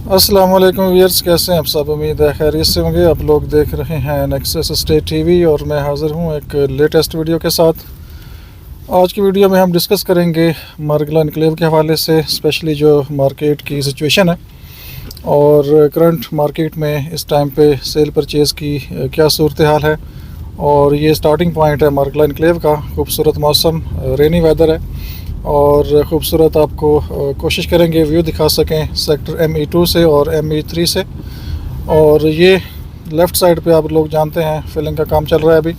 अस्सलाम वालेकुम व्यूअर्स, कैसे हैं आप सब। उम्मीद है खैरियत से होंगे। आप लोग देख रहे हैं नेक्सस स्टेट टीवी और मैं हाज़िर हूं एक लेटेस्ट वीडियो के साथ। आज की वीडियो में हम डिस्कस करेंगे मार्गला इनक्लेव के हवाले से, स्पेशली जो मार्केट की सिचुएशन है और करंट मार्केट में इस टाइम पे सेल परचेज़ की क्या सूरत हाल है। और ये स्टार्टिंग पॉइंट है मार्गला इनक्लेव का। खूबसूरत मौसम, रेनी वेदर है और ख़ूबसूरत आपको कोशिश करेंगे व्यू दिखा सकें सेक्टर ME2 से और ME3 से। और ये लेफ़्ट साइड पे आप लोग जानते हैं फिलिंग का काम चल रहा है अभी।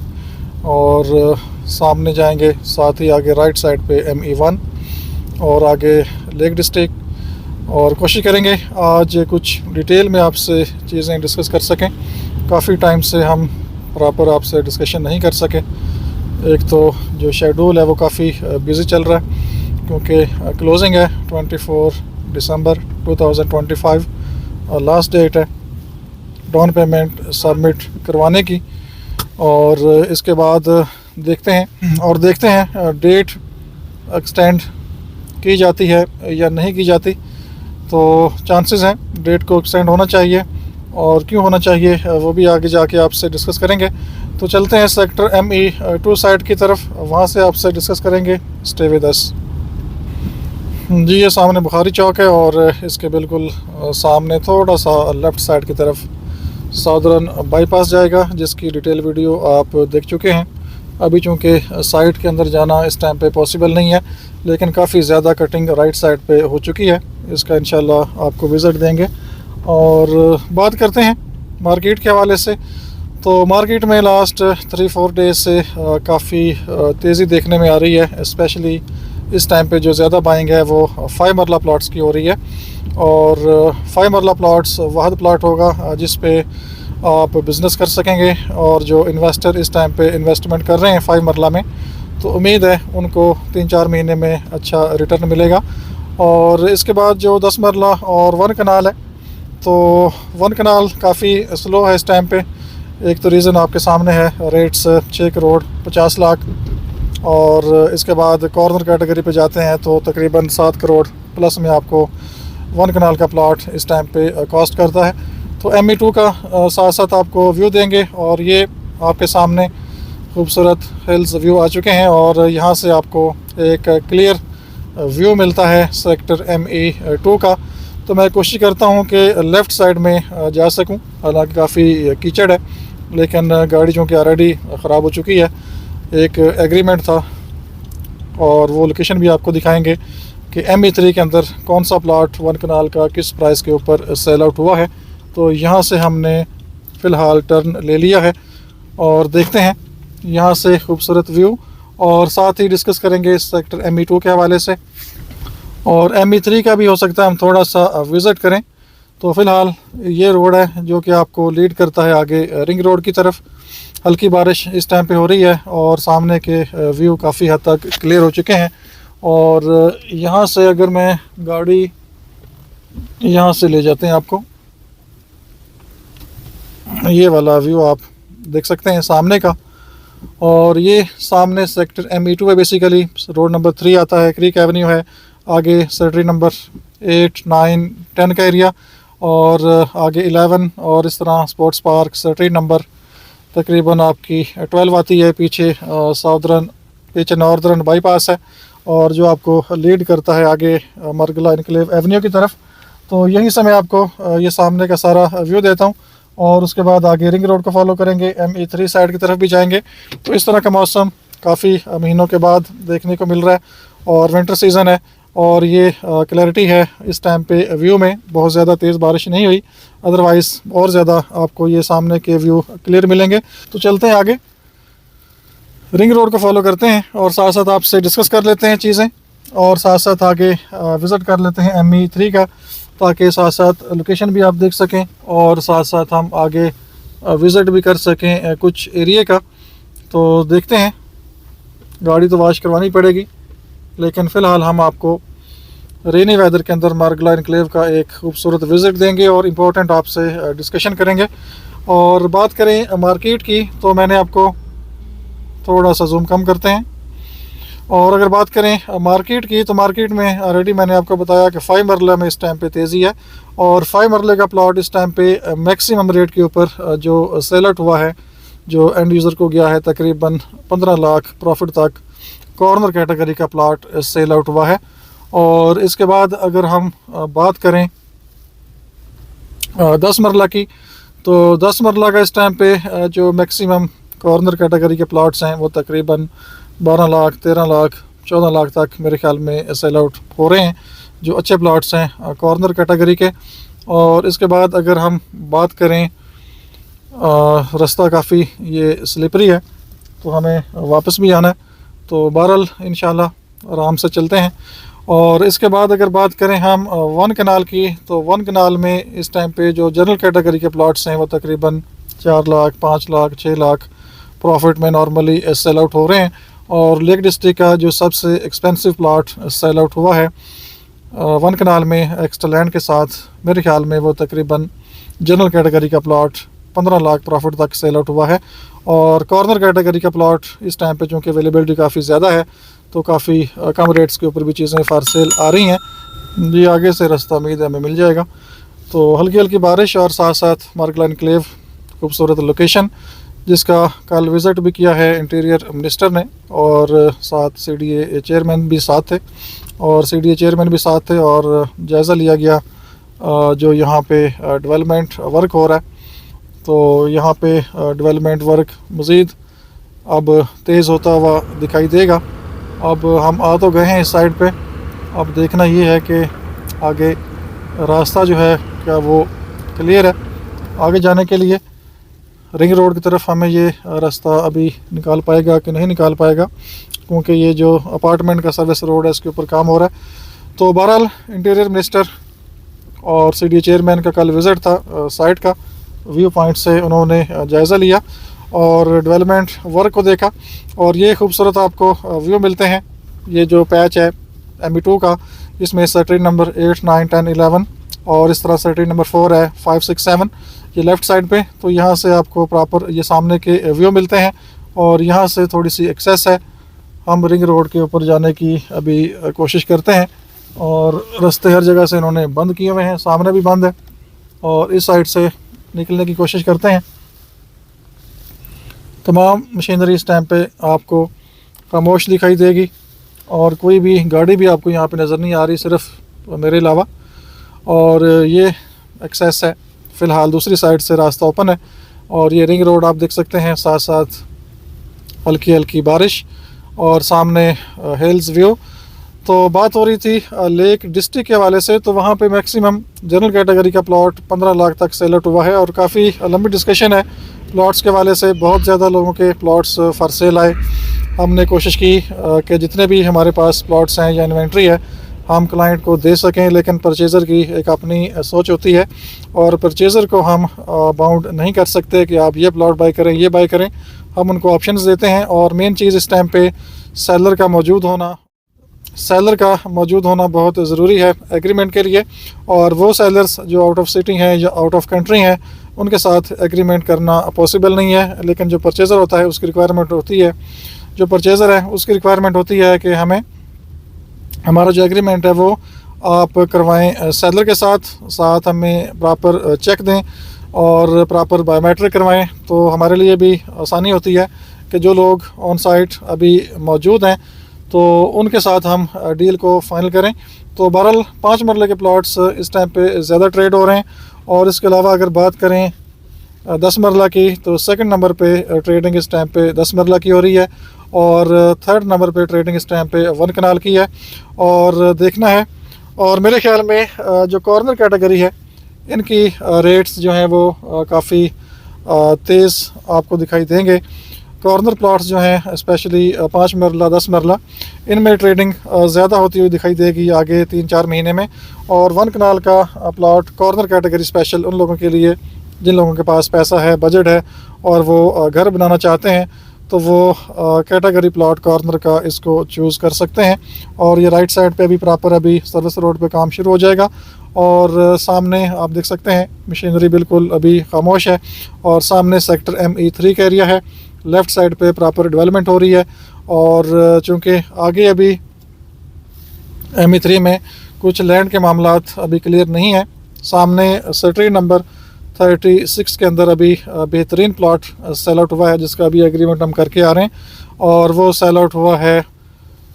और सामने जाएंगे, साथ ही आगे राइट साइड पे ME1 और आगे लेक डिस्ट्रिक्ट। और कोशिश करेंगे आज कुछ डिटेल में आपसे चीज़ें डिस्कस कर सकें। काफ़ी टाइम से हम प्रॉपर आपसे डिस्कशन नहीं कर सके। एक तो जो शेड्यूल है वो काफ़ी बिज़ी चल रहा है क्योंकि क्लोजिंग है 24 दिसंबर 2025 और लास्ट डेट है डाउन पेमेंट सबमिट करवाने की। और इसके बाद देखते हैं डेट एक्सटेंड की जाती है या नहीं की जाती। तो चांसेस हैं डेट को एक्सटेंड होना चाहिए, और क्यों होना चाहिए वो भी आगे जाके आपसे डिस्कस करेंगे। तो चलते हैं सेक्टर ME2 साइड की तरफ, वहाँ से आपसे डिस्कस करेंगे। Stay with us. जी, ये सामने बुखारी चौक है और इसके बिल्कुल सामने थोड़ा सा लेफ़्ट साइड की तरफ साउदर्न बाईपास जाएगा, जिसकी डिटेल वीडियो आप देख चुके हैं। अभी चूँकि साइट के अंदर जाना इस टाइम पे पॉसिबल नहीं है, लेकिन काफ़ी ज़्यादा कटिंग राइट साइड पे हो चुकी है। इसका इंशाल्लाह आपको विज़िट देंगे। और बात करते हैं मार्केट के हवाले से। तो मार्केट में लास्ट 3-4 डेज़ से काफ़ी तेज़ी देखने में आ रही है। स्पेशली इस टाइम पे जो ज़्यादा बाइंग है वो 5 मरला प्लॉट्स की हो रही है। और 5 मरला प्लॉट्स वाहद प्लॉट होगा जिस पे आप बिज़नेस कर सकेंगे। और जो इन्वेस्टर इस टाइम पे इन्वेस्टमेंट कर रहे हैं 5 मरला में, तो उम्मीद है उनको 3-4 महीने में अच्छा रिटर्न मिलेगा। और इसके बाद जो 10 मरला और 1 कनाल है, तो 1 कनाल काफ़ी स्लो है इस टाइम पे। एक तो रीज़न आपके सामने है, रेट्स 6 करोड़ 50 लाख। और इसके बाद कॉर्नर कैटेगरी पे जाते हैं तो तकरीबन 7 करोड़ प्लस में आपको 1 कनाल का प्लॉट इस टाइम पे कॉस्ट करता है। तो ME2 का साथ साथ आपको व्यू देंगे। और ये आपके सामने खूबसूरत हिल्स व्यू आ चुके हैं और यहाँ से आपको एक क्लियर व्यू मिलता है सेक्टर ME2 का। तो मैं कोशिश करता हूँ कि लेफ़्ट साइड में जा सकूँ, हालांकि काफ़ी कीचड़ है, लेकिन गाड़ी जो कि ऑलरेडी ख़राब हो चुकी है। एक एग्रीमेंट था और वो लोकेशन भी आपको दिखाएंगे कि ME3 के अंदर कौन सा प्लॉट 1 कनाल का किस प्राइस के ऊपर सेल आउट हुआ है। तो यहाँ से हमने फ़िलहाल टर्न ले लिया है और देखते हैं यहाँ से खूबसूरत व्यू। और साथ ही डिस्कस करेंगे सेक्टर ME2 के हवाले से, और ME3 का भी हो सकता है हम थोड़ा सा विज़िट करें। तो फ़िलहाल ये रोड है जो कि आपको लीड करता है आगे रिंग रोड की तरफ। हल्की बारिश इस टाइम पे हो रही है और सामने के व्यू काफ़ी हद तक क्लियर हो चुके हैं। और यहाँ से अगर मैं गाड़ी यहाँ से ले जाते हैं, आपको ये वाला व्यू आप देख सकते हैं सामने का। और ये सामने सेक्टर ME2 है। बेसिकली रोड नंबर 3 आता है, क्रीक एवेन्यू है, आगे सर्टरी नंबर 8, 9, 10 का एरिया, और आगे 11 और इस तरह स्पोर्ट्स पार्क सर्टरी नंबर तकरीबन आपकी 12 आती है। पीछे नॉर्दर्न बाईपास है और जो आपको लीड करता है आगे मार्गला इनक्लेव एवेन्यू की तरफ। तो यहीं से मैं आपको ये सामने का सारा व्यू देता हूँ और उसके बाद आगे रिंग रोड को फॉलो करेंगे, ME3 साइड की तरफ भी जाएंगे। तो इस तरह का मौसम काफ़ी महीनों के बाद देखने को मिल रहा है और विंटर सीज़न है। और ये क्लैरिटी है इस टाइम पे व्यू में, बहुत ज़्यादा तेज़ बारिश नहीं हुई, अदरवाइज़ और ज़्यादा आपको ये सामने के व्यू क्लियर मिलेंगे। तो चलते हैं आगे, रिंग रोड को फॉलो करते हैं और साथ साथ आपसे डिस्कस कर लेते हैं चीज़ें, और साथ साथ आगे विज़िट कर लेते हैं ME3 का, ताकि साथ साथ लोकेशन भी आप देख सकें और साथ साथ हम आगे विज़िट भी कर सकें कुछ एरिया का। तो देखते हैं, गाड़ी तो वॉश करवानी पड़ेगी, लेकिन फ़िलहाल हम आपको रेनी वेदर के अंदर मार्गला इनक्लेव का एक खूबसूरत विज़िट देंगे और इम्पोर्टेंट आपसे डिस्कशन करेंगे। और बात करें मार्केट की, तो मैंने आपको थोड़ा सा जूम कम करते हैं। और अगर बात करें मार्केट की, तो मार्केट में ऑलरेडी मैंने आपको बताया कि 5 मरला में इस टाइम पे तेज़ी है और 5 मरले का प्लॉट इस टाइम पे मैक्सिमम रेट के ऊपर जो सेल आउट हुआ है, जो एंड यूज़र को गया है तकरीबन 15 लाख प्रॉफिट तक, कॉर्नर कैटेगरी का प्लॉट सेल आउट हुआ है। और इसके बाद अगर हम बात करें 10 मरला की, तो 10 मरला का इस टाइम पे जो मैक्सिमम कॉर्नर कैटेगरी के प्लॉट्स हैं वो तकरीबन 12 लाख, 13 लाख, 14 लाख तक मेरे ख्याल में सेल आउट हो रहे हैं, जो अच्छे प्लॉट्स हैं कॉर्नर कैटेगरी के। और इसके बाद अगर हम बात करें रास्ता काफ़ी ये स्लिपरी है, तो हमें वापस भी आना है, तो बहरहाल इंशाल्लाह आराम से चलते हैं। और इसके बाद अगर बात करें हम 1 कनाल की, तो 1 कनाल में इस टाइम पे जो जनरल कैटेगरी के प्लॉट्स हैं वो तकरीबन 4 लाख, 5 लाख, 6 लाख प्रॉफिट में नॉर्मली सेल आउट हो रहे हैं। और लेक डिस्ट्रिक्ट का जो सबसे एक्सपेंसिव प्लॉट सेल आउट हुआ है 1 कनाल में एक्स्ट्रा लैंड के साथ, मेरे ख्याल में वो तकरीबन जनरल कैटेगरी का प्लॉट 15 लाख प्रॉफिट तक सेल आउट हुआ है। और कॉर्नर कैटेगरी का प्लॉट इस टाइम पे चूँकि अवेलेबिलिटी काफ़ी ज़्यादा है, तो काफ़ी कम रेट्स के ऊपर भी चीज़ें फॉर सेल आ रही हैं। जी आगे से रास्ता उम्मीद है हमें मिल जाएगा। तो हल्की हल्की बारिश और साथ साथ मार्गला एनक्लेव खूबसूरत लोकेशन, जिसका कल विज़िट भी किया है इंटीरियर मिनिस्टर ने, और साथ CDA चेयरमैन भी साथ थे और CDA चेयरमैन भी साथ थे, और जायज़ा लिया गया जो यहाँ पे डेवलपमेंट वर्क हो रहा है। तो यहाँ पे डेवलपमेंट वर्क मज़ीद अब तेज़ होता हुआ दिखाई देगा। अब हम आ तो गए हैं इस साइड पे, अब देखना ये है कि आगे रास्ता जो है क्या वो क्लियर है आगे जाने के लिए। रिंग रोड की तरफ हमें ये रास्ता अभी निकाल पाएगा कि नहीं निकाल पाएगा, क्योंकि ये जो अपार्टमेंट का सर्विस रोड है इसके ऊपर काम हो रहा है। तो बहरहाल इंटीरियर मिनिस्टर और CDA चेयरमैन का कल विज़िट था साइट का, व्यू पॉइंट से उन्होंने जायज़ा लिया और डेवलपमेंट वर्क को देखा। और ये खूबसूरत आपको व्यू मिलते हैं। ये जो पैच है ME2 का, इसमें सेक्टर नंबर 8, 9, 10, 11 और इस तरह सेक्टर नंबर 4 है, 5, 6, 7 ये लेफ़्ट साइड पे। तो यहाँ से आपको प्रॉपर ये सामने के व्यू मिलते हैं और यहाँ से थोड़ी सी एक्सेस है। हम रिंग रोड के ऊपर जाने की अभी कोशिश करते हैं और रास्ते हर जगह से इन्होंने बंद किए हुए हैं, सामने भी बंद है, और इस साइड से निकलने की कोशिश करते हैं। तमाम मशीनरी इस टाइम पे आपको खामोश दिखाई देगी और कोई भी गाड़ी भी आपको यहाँ पे नज़र नहीं आ रही, सिर्फ मेरे अलावा। और ये एक्सेस है, फ़िलहाल दूसरी साइड से रास्ता ओपन है और ये रिंग रोड आप देख सकते हैं, साथ साथ हल्की हल्की बारिश और सामने हिल्स व्यू। तो बात हो रही थी लेक डिस्ट्रिक्ट के हवाले से, तो वहाँ पे मैक्सिमम जनरल कैटेगरी का प्लॉट 15 लाख तक सेल आउट हुआ है और काफ़ी लंबी डिस्कशन है प्लॉट्स के हवाले से। बहुत ज़्यादा लोगों के प्लॉट्स फॉर सेल आए। हमने कोशिश की कि जितने भी हमारे पास प्लॉट्स हैं या इन्वेंट्री है हम क्लाइंट को दे सकें, लेकिन परचेज़र की एक अपनी सोच होती है और परचेज़र को हम बाउंड नहीं कर सकते कि आप ये प्लॉट बाई करें, ये बाई करें। हम उनको ऑप्शंस देते हैं और मेन चीज़ इस टाइम पे सेलर का मौजूद होना बहुत ज़रूरी है एग्रीमेंट के लिए। और वो सेलर्स जो आउट ऑफ सिटी हैं या आउट ऑफ कंट्री हैं उनके साथ एग्रीमेंट करना पॉसिबल नहीं है, लेकिन जो परचेज़र होता है उसकी रिक्वायरमेंट होती है, जो परचेज़र है उसकी रिक्वायरमेंट होती है कि हमें हमारा जो एग्रीमेंट है वो आप करवाएं सेलर के साथ हमें प्रॉपर चेक दें और प्रॉपर बायोमेट्रिक करवाएं। तो हमारे लिए भी आसानी होती है कि जो लोग ऑन साइट अभी मौजूद हैं तो उनके साथ हम डील को फाइनल करें। तो बहरहाल 5 मरले के प्लॉट्स इस टाइम पे ज़्यादा ट्रेड हो रहे हैं। और इसके अलावा अगर बात करें 10 मरला की, तो सेकंड नंबर पे ट्रेडिंग इस टाइम पे 10 मरला की हो रही है और थर्ड नंबर पे ट्रेडिंग इस टाइम पे 1 कनाल की है और देखना है। और मेरे ख्याल में जो कॉर्नर कैटेगरी है इनकी रेट्स जो हैं वो काफ़ी तेज़ आपको दिखाई देंगे। कॉर्नर प्लॉट्स जो हैं स्पेशली 5 मरला 10 मरला, इनमें ट्रेडिंग ज़्यादा होती हुई दिखाई देगी आगे 3-4 महीने में। और 1 कनाल का प्लॉट कॉर्नर कैटेगरी स्पेशल उन लोगों के लिए जिन लोगों के पास पैसा है, बजट है और वो घर बनाना चाहते हैं, तो वो कैटेगरी प्लॉट कॉर्नर का इसको चूज़ कर सकते हैं। और ये राइट साइड पे भी प्रॉपर अभी सर्विस रोड पे काम शुरू हो जाएगा और सामने आप देख सकते हैं मशीनरी बिल्कुल अभी खामोश है और सामने सेक्टर ME3 का एरिया है। लेफ़्ट साइड पे प्रॉपर डेवलपमेंट हो रही है और चूँकि आगे अभी ME3 में कुछ लैंड के मामलात अभी क्लियर नहीं है। सामने सर्टरी नंबर 36 के अंदर अभी बेहतरीन प्लॉट सेल आउट हुआ है, जिसका अभी एग्रीमेंट हम करके आ रहे हैं, और वो सेल आउट हुआ है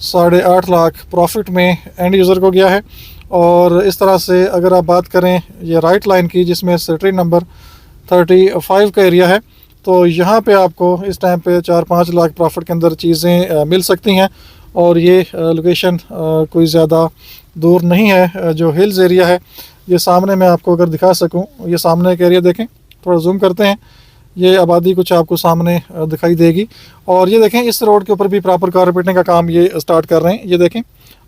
8.5 लाख प्रॉफिट में एंड यूज़र को गया है। और इस तरह से अगर आप बात करें ये राइट लाइन की, जिसमें सर्टरी नंबर 35 का एरिया है, तो यहाँ पे आपको इस टाइम पे 4-5 लाख प्रॉफिट के अंदर चीज़ें मिल सकती हैं। और ये लोकेशन कोई ज़्यादा दूर नहीं है। जो हिल्स एरिया है, ये सामने मैं आपको अगर दिखा सकूं, ये सामने एक एरिया देखें, थोड़ा जूम करते हैं, ये आबादी कुछ आपको सामने दिखाई देगी। और ये देखें, इस रोड के ऊपर भी प्रॉपर कारपेटिंग का काम ये स्टार्ट कर रहे हैं। ये देखें,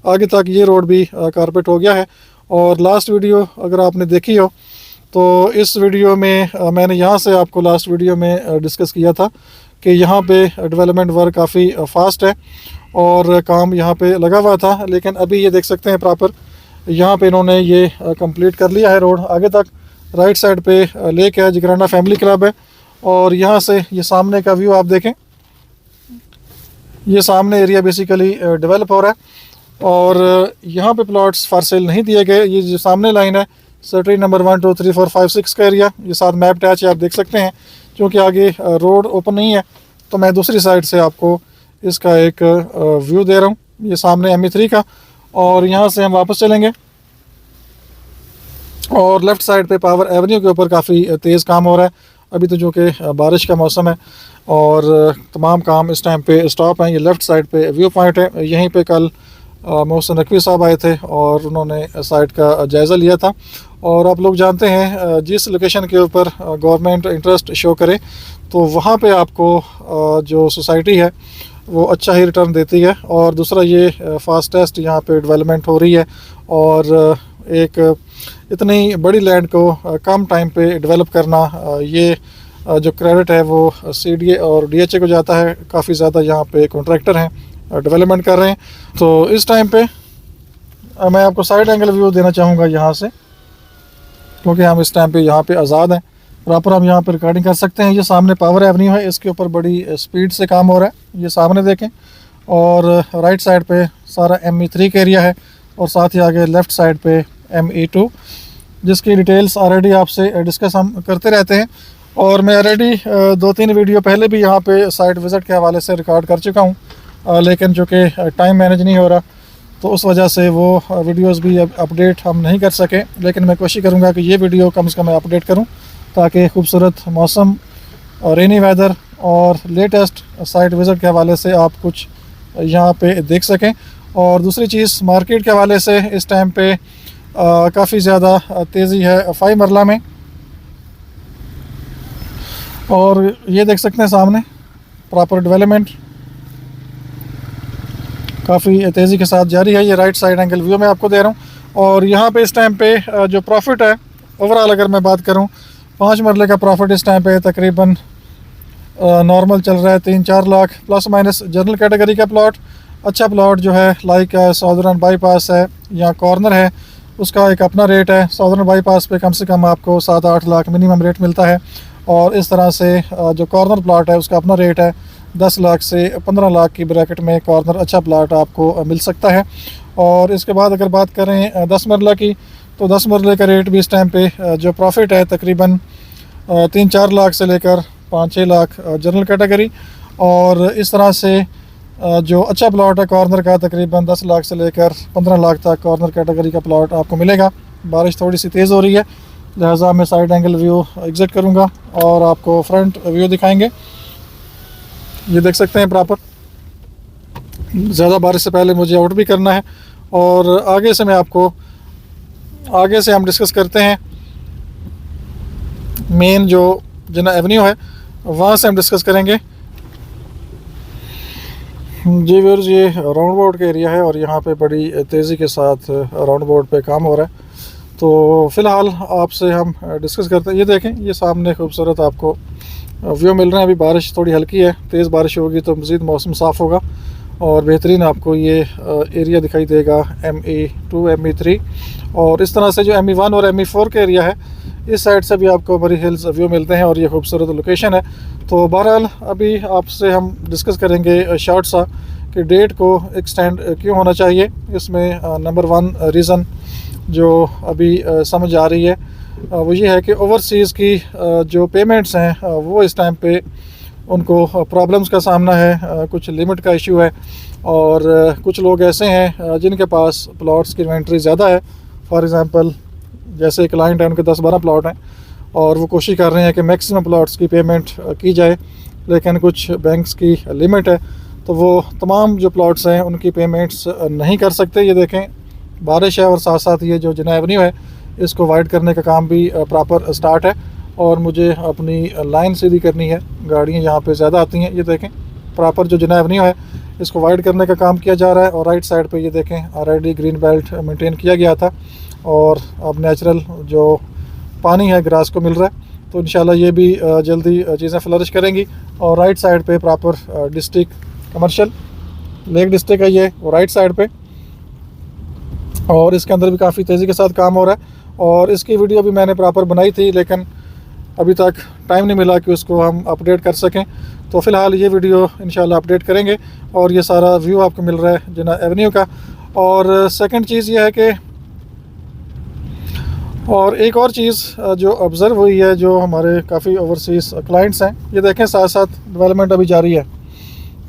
आगे तक ये रोड भी कारपेट हो गया है। और लास्ट वीडियो अगर आपने देखी हो तो इस वीडियो में मैंने यहाँ से आपको लास्ट वीडियो में डिस्कस किया था कि यहाँ पे डेवलपमेंट वर्क काफ़ी फास्ट है और काम यहाँ पे लगा हुआ था। लेकिन अभी ये देख सकते हैं प्रॉपर यहाँ पे इन्होंने ये कंप्लीट कर लिया है रोड। आगे तक राइट साइड पे लेक है, जिगराना फैमिली क्लब है। और यहाँ से ये सामने का व्यू आप देखें, ये सामने एरिया बेसिकली डेवलप हो रहा है। और यहाँ पे प्लॉट्स फॉर सेल नहीं दिए गए। ये जो सामने लाइन है, सर्टरी नंबर 1 2 3 4 5 6 का एरिया, ये साथ मैप अटैच है, आप देख सकते हैं। क्योंकि आगे रोड ओपन नहीं है, तो मैं दूसरी साइड से आपको इसका एक व्यू दे रहा हूँ। ये सामने ME3 का, और यहाँ से हम वापस चलेंगे और लेफ़्ट साइड पे पावर एवेन्यू के ऊपर काफ़ी तेज़ काम हो रहा है। अभी तो जो कि बारिश का मौसम है और तमाम काम इस टाइम पे स्टॉप हैं। ये लेफ़्ट साइड पे व्यू पॉइंट है। यहीं पे कल मोहसिन नकवी साहब आए थे और उन्होंने साइट का जायज़ा लिया था। और आप लोग जानते हैं, जिस लोकेशन के ऊपर गवर्नमेंट इंटरेस्ट शो करे तो वहाँ पे आपको जो सोसाइटी है वो अच्छा ही रिटर्न देती है। और दूसरा ये फास्टेस्ट यहाँ पे डेवलपमेंट हो रही है। और एक इतनी बड़ी लैंड को कम टाइम पे डेवलप करना, ये जो क्रेडिट है वो CDA और DHA को जाता है। काफ़ी ज़्यादा यहाँ पे कॉन्ट्रैक्टर हैं, डेवलपमेंट कर रहे हैं। तो इस टाइम पे मैं आपको साइड एंगल व्यू देना चाहूँगा यहाँ से, क्योंकि हम इस टाइम पे यहाँ पे आज़ाद हैं, प्रॉपर हम यहाँ पे रिकॉर्डिंग कर सकते हैं। ये सामने पावर एवेन्यू है, इसके ऊपर बड़ी स्पीड से काम हो रहा है, ये सामने देखें। और राइट साइड पे सारा ME3 का एरिया है, और साथ ही आगे लेफ़्ट साइड पे ME2, जिसकी डिटेल्स ऑलरेडी आपसे डिस्कस हम करते रहते हैं। और मैं ऑलरेडी 2-3 वीडियो पहले भी यहाँ पे साइट विज़िट के हवाले से रिकॉर्ड कर चुका हूँ, लेकिन चूँकि टाइम मैनेज नहीं हो रहा तो उस वजह से वो वीडियोस भी अपडेट हम नहीं कर सके। लेकिन मैं कोशिश करूँगा कि ये वीडियो कम से कम मैं अपडेट करूँ, ताकि खूबसूरत मौसम, रेनी वेदर और लेटेस्ट साइट विज़िट के हवाले से आप कुछ यहाँ पे देख सकें। और दूसरी चीज़, मार्केट के हवाले से इस टाइम पे काफ़ी ज़्यादा तेज़ी है 5 मरला में। और ये देख सकते हैं सामने प्रॉपर डेवलपमेंट काफ़ी तेज़ी के साथ जारी है। ये राइट साइड एंगल व्यू मैं आपको दे रहा हूँ। और यहाँ पे इस टाइम पे जो प्रॉफिट है ओवरऑल अगर मैं बात करूँ, 5 मरले का प्रॉफिट इस टाइम पे तकरीबन नॉर्मल चल रहा है 3-4 lakh plus minus. General category का प्लॉट, अच्छा प्लॉट जो है लाइक साउदर्न बाईपास है या कॉर्नर है, उसका एक अपना रेट है। साउदर्न बाईपास पे कम से कम आपको 7-8 लाख मिनिमम रेट मिलता है। और इस तरह से जो कॉर्नर प्लॉट है उसका अपना रेट है 10 लाख से 15 लाख की ब्रैकेट में कॉर्नर अच्छा प्लॉट आपको मिल सकता है। और इसके बाद अगर बात करें 10 मरला की, तो 10 मरले का रेट भी इस टाइम पे जो प्रॉफिट है तकरीबन 3-4 लाख से लेकर 5-6 लाख जनरल कैटेगरी। और इस तरह से जो अच्छा प्लॉट है कॉर्नर का तकरीबन 10 लाख से लेकर 15 लाख तक कॉर्नर कैटेगरी का प्लॉट आपको मिलेगा। बारिश थोड़ी सी तेज़ हो रही है, लिहाजा मैं साइड एंगल व्यू एग्जिट करूँगा और आपको फ्रंट व्यू दिखाएंगे। ये देख सकते हैं प्रॉपर, ज़्यादा बारिश से पहले मुझे आउट भी करना है। और आगे से हम डिस्कस करते हैं मेन जो जिन्ना एवेन्यू है, वहाँ से हम डिस्कस करेंगे। जी व्यूअर्स, ये राउंड बोर्ड का एरिया है और यहाँ पे बड़ी तेज़ी के साथ राउंड बोर्ड पे काम हो रहा है। तो फ़िलहाल आपसे हम डिस्कस करते हैं। ये देखें, ये सामने खूबसूरत आपको व्यू मिल रहे हैं। अभी बारिश थोड़ी हल्की है, तेज़ बारिश होगी तो मज़ीद मौसम साफ़ होगा और बेहतरीन आपको ये एरिया दिखाई देगा ME2 ME3। और इस तरह से जो ME1 और ME4 का एरिया है, इस साइड से भी आपको मरी हिल्स व्यू मिलते हैं और ये खूबसूरत लोकेशन है। तो बहरहाल अभी आपसे हम डिस्कस करेंगे शॉर्ट सा कि डेट को एक्सटेंड क्यों होना चाहिए। इसमें नंबर 1 रीज़न जो अभी समझ आ रही है वो ये है कि ओवरसीज़ की जो पेमेंट्स हैं वो इस टाइम पे उनको प्रॉब्लम्स का सामना है, कुछ लिमिट का इशू है और कुछ लोग ऐसे हैं जिनके पास प्लॉट्स की इन्वेंट्री ज़्यादा है। फॉर एग्ज़ाम्पल जैसे क्लाइंट है, उनके 10-12 प्लॉट हैं और वो कोशिश कर रहे हैं कि मैक्सिमम प्लॉट्स की पेमेंट की जाए, लेकिन कुछ बैंक्स की लिमिट है तो वो तमाम जो प्लॉट्स हैं उनकी पेमेंट्स नहीं कर सकते। ये देखें बारिश है और साथ साथ ये जो जिना एवेन्यू है इसको वाइड करने का काम भी प्रॉपर स्टार्ट है और मुझे अपनी लाइन सीधी करनी है, गाड़ियाँ यहाँ पे ज़्यादा आती हैं। ये देखें प्रॉपर जो जिना एवेन्यू है इसको वाइड करने का काम किया जा रहा है और राइट साइड पे ये देखें ऑलरेडी ग्रीन बेल्ट मेंटेन किया गया था और अब नेचुरल जो पानी है ग्रास को मिल रहा है। तो इंशाल्लाह ये भी जल्दी चीज़ें फ्लरिश करेंगी। और राइट साइड पे proper district commercial lake district है ये और राइट साइड पे, और इसके अंदर भी काफ़ी तेज़ी के साथ काम हो रहा है। और इसकी वीडियो भी मैंने प्रॉपर बनाई थी लेकिन अभी तक टाइम नहीं मिला कि उसको हम अपडेट कर सकें। तो फ़िलहाल ये वीडियो इंशाल्लाह अपडेट करेंगे और ये सारा व्यू आपको मिल रहा है जिना एवेन्यू का। और सेकंड चीज़ ये है कि और एक और चीज़ जो ऑब्ज़र्व हुई है, जो हमारे काफ़ी ओवरसीज़ क्लाइंट्स हैं, ये देखें साथ साथ डेवलपमेंट अभी जारी है,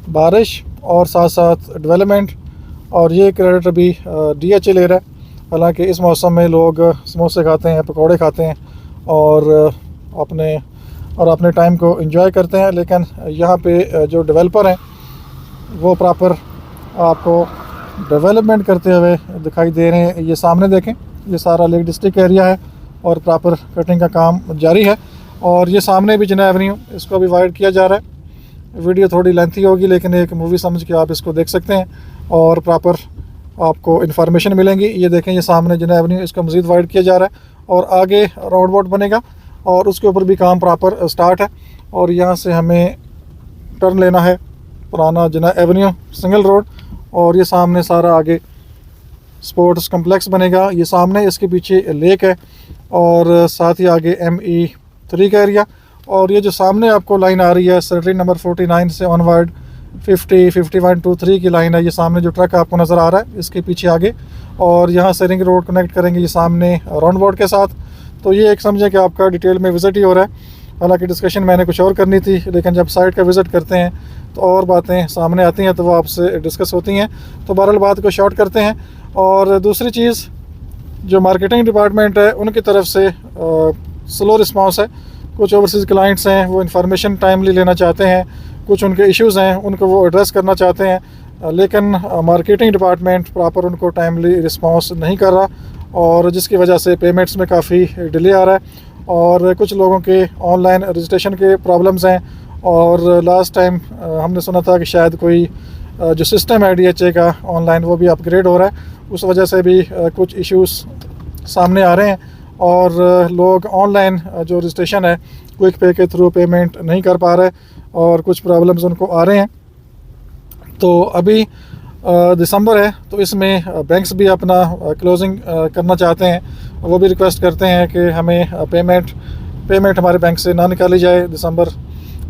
बारिश और साथ साथ डेवलपमेंट, और ये क्रेडिट अभी DHA ले रहा है। हालांकि इस मौसम में लोग समोसे खाते हैं, पकौड़े खाते हैं और अपने टाइम को एंजॉय करते हैं, लेकिन यहाँ पे जो डेवलपर हैं वो प्रॉपर आपको डेवलपमेंट करते हुए दिखाई दे रहे हैं। ये सामने देखें, ये सारा लेक डिस्ट्रिक्ट एरिया है और प्रॉपर कटिंग का काम जारी है। और ये सामने भी जिना एवेन्यू, इसको भी वाइड किया जा रहा है। वीडियो थोड़ी लेंथी होगी लेकिन एक मूवी समझ के आप इसको देख सकते हैं और प्रॉपर आपको इन्फॉर्मेशन मिलेंगी। ये देखें ये सामने जिना एवेन्यू, इसको मज़ीद वाइड किया जा रहा है और आगे राउंड अबाउट बनेगा और उसके ऊपर भी काम प्रॉपर स्टार्ट है। और यहाँ से हमें टर्न लेना है पुराना जिना एवेन्यू सिंगल रोड, और ये सामने सारा आगे स्पोर्ट्स कम्प्लेक्स बनेगा। ये सामने इसके पीछे लेक है और साथ ही आगे ME3 का एरिया। और ये जो सामने आपको लाइन आ रही है सर्टरी नंबर 49 से ऑनवर्ड 50, 51, 23 की लाइन है। ये सामने जो ट्रक आपको नज़र आ रहा है इसके पीछे आगे, और यहाँ से रिंग रोड कनेक्ट करेंगे ये सामने राउंड अबाउट के साथ। तो ये एक समझें कि आपका डिटेल में विज़िट ही हो रहा है। हालांकि डिस्कशन मैंने कुछ और करनी थी, लेकिन जब साइट का विज़िट करते हैं तो और बातें सामने आती हैं तो वो आपसे डिस्कस होती हैं। तो बहरहाल बात को शॉर्ट करते हैं। और दूसरी चीज़ जो मार्केटिंग डिपार्टमेंट है उनकी तरफ से स्लो रिस्पांस है। कुछ ओवरसीज़ क्लाइंट्स हैं वो इन्फॉर्मेशन टाइमली लेना चाहते हैं, कुछ उनके इश्यूज़ हैं उनको वो एड्रेस करना चाहते हैं, लेकिन मार्केटिंग डिपार्टमेंट प्रॉपर उनको टाइमली रिस्पांस नहीं कर रहा और जिसकी वजह से पेमेंट्स में काफ़ी डिले आ रहा है। और कुछ लोगों के ऑनलाइन रजिस्ट्रेशन के प्रॉब्लम्स हैं और लास्ट टाइम हमने सुना था कि शायद कोई जो सिस्टम है DHA का ऑनलाइन वो भी अपग्रेड हो रहा है, उस वजह से भी कुछ इश्यूज़ सामने आ रहे हैं और लोग ऑनलाइन जो रजिस्ट्रेशन है क्विक पे के थ्रू पेमेंट नहीं कर पा रहे और कुछ प्रॉब्लम्स उनको आ रहे हैं। तो अभी दिसंबर है तो इसमें बैंक्स भी अपना क्लोजिंग करना चाहते हैं, वो भी रिक्वेस्ट करते हैं कि हमें पेमेंट हमारे बैंक से ना निकाली जाए, दिसंबर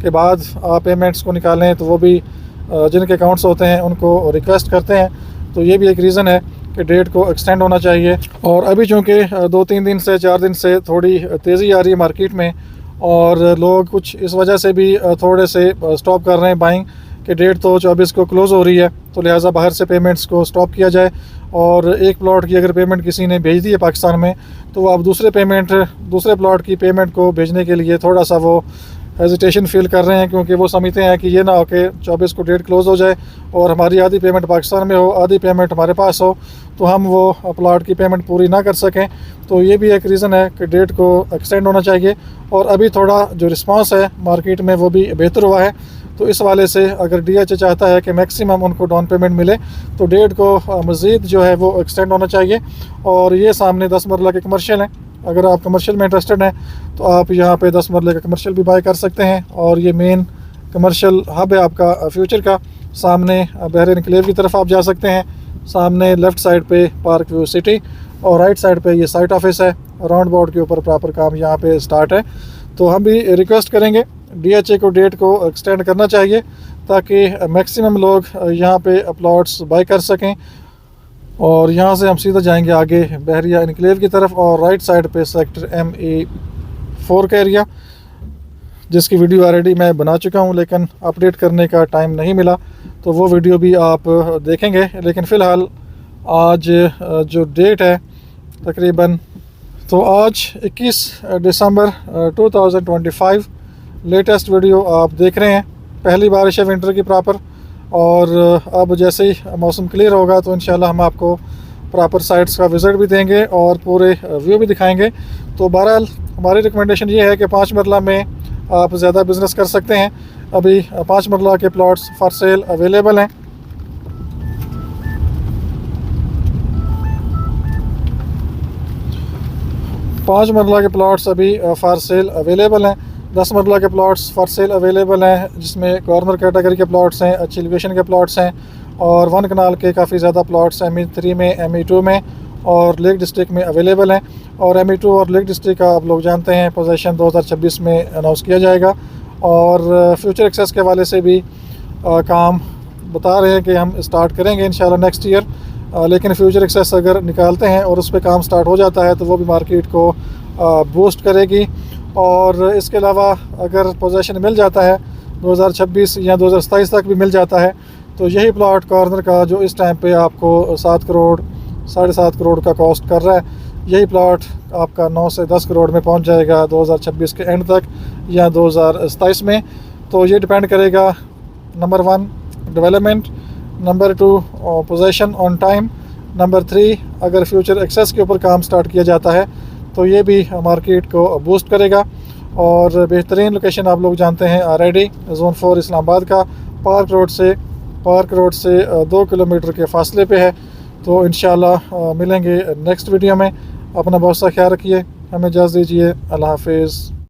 के बाद आप पेमेंट्स को निकालें। तो वो भी जिनके अकाउंट्स होते हैं उनको रिक्वेस्ट करते हैं। तो ये भी एक रीज़न है कि डेट को एक्सटेंड होना चाहिए। और अभी चूँकि 2-3 दिन से 4 दिन से थोड़ी तेज़ी आ रही है मार्केट में और लोग कुछ इस वजह से भी थोड़े से स्टॉप कर रहे हैं बाइंग कि डेट तो 24 को क्लोज़ हो रही है, तो लिहाजा बाहर से पेमेंट्स को स्टॉप किया जाए। और एक प्लॉट की अगर पेमेंट किसी ने भेज दी है पाकिस्तान में तो अब दूसरे प्लॉट की पेमेंट को भेजने के लिए थोड़ा सा वो हेजिटेशन फील कर रहे हैं, क्योंकि वो समझते हैं कि ये ना हो कि 24 को डेट क्लोज़ हो जाए और हमारी आधी पेमेंट पाकिस्तान में हो, आधी पेमेंट हमारे पास हो, तो हम वो प्लॉट की पेमेंट पूरी ना कर सकें। तो ये भी एक रीज़न है कि डेट को एक्सटेंड होना चाहिए। और अभी थोड़ा जो रिस्पांस है मार्केट में वो भी बेहतर हुआ है, तो इस वाले से अगर DHA चाहता है कि मैक्सिमम उनको डाउन पेमेंट मिले तो डेट को मज़ीद जो है वो एक्सटेंड होना चाहिए। और ये सामने 10 मरला के कमर्शियल हैं, अगर आप कमर्शियल में इंटरेस्टेड हैं तो आप यहाँ पे 10 मरले का कमर्शियल भी बाय कर सकते हैं। और ये मेन कमर्शियल हब है आपका फ्यूचर का, सामने बहरीन एन्क्लेव की तरफ आप जा सकते हैं। सामने लेफ़्ट साइड पे पार्क व्यू सिटी और राइट साइड पे ये साइट ऑफिस है। राउंड बोर्ड के ऊपर प्रॉपर काम यहाँ पे स्टार्ट है। तो हम भी रिक्वेस्ट करेंगे DHA को डेट को एक्सटेंड करना चाहिए ताकि मैक्सिमम लोग यहाँ पे प्लॉट्स बाय कर सकें। और यहाँ से हम सीधा जाएंगे आगे बहरिया इनक्लेव की तरफ और राइट साइड पे सेक्टर ME4 का एरिया, जिसकी वीडियो ऑलरेडी मैं बना चुका हूँ लेकिन अपडेट करने का टाइम नहीं मिला, तो वो वीडियो भी आप देखेंगे। लेकिन फ़िलहाल आज जो डेट है तकरीबन, तो आज 21 दिसंबर 2025 लेटेस्ट वीडियो आप देख रहे हैं। पहली बारिश है विंटर की प्रॉपर, और अब जैसे ही मौसम क्लियर होगा तो इंशाल्लाह हम आपको प्रॉपर साइट्स का विज़िट भी देंगे और पूरे व्यू भी दिखाएंगे। तो बहरहाल हमारी रिकमेंडेशन ये है कि 5 मरला में आप ज़्यादा बिज़नेस कर सकते हैं। अभी 5 मरला के प्लॉट्स फॉर सेल अवेलेबल हैं। पाँच मरला के प्लॉट्स अभी फॉर सेल अवेलेबल हैं। 10 मरला के प्लॉट्स फॉर सेल अवेलेबल हैं, जिसमें कॉर्नर कैटेगरी के प्लॉट्स हैं, अच्छी एलिवेशन के प्लॉट्स हैं और 1 कनाल के काफ़ी ज़्यादा प्लॉट्स ME3 में, ME2 में और लेक डिस्ट्रिक्ट में अवेलेबल हैं। और ME2 और लेक डिस्ट्रिक्ट का आप लोग जानते हैं पोजीशन 2026 में अनाउंस किया जाएगा। और फ्यूचर एक्सेस के हवाले से भी काम बता रहे हैं कि हम स्टार्ट करेंगे इंशाल्लाह नेक्स्ट ईयर। लेकिन फ्यूचर एक्सेस अगर निकालते हैं और उस पर काम स्टार्ट हो जाता है तो वो भी मार्केट को बूस्ट करेगी। और इसके अलावा अगर पोजीशन मिल जाता है 2026 या 2027 तक भी मिल जाता है तो यही प्लॉट कॉर्नर का जो इस टाइम पे आपको 7 करोड़ 7.5 करोड़ का कॉस्ट कर रहा है, यही प्लॉट आपका 9 से 10 करोड़ में पहुंच जाएगा 2026 के एंड तक या 2027 में। तो ये डिपेंड करेगा number 1 development, number 2 position on time, number 3 अगर फ्यूचर एक्सेस के ऊपर काम स्टार्ट किया जाता है तो ये भी मार्केट को बूस्ट करेगा। और बेहतरीन लोकेशन आप लोग जानते हैं ऑलरेडी, जोन 4 इस्लामाबाद का पार्क रोड से 2 किलोमीटर के फासले पे है। तो इंशाल्लाह मिलेंगे नेक्स्ट वीडियो में। अपना बहुत सा ख्याल रखिए, हमें इजाज़त दीजिए। अल्लाह हाफिज़।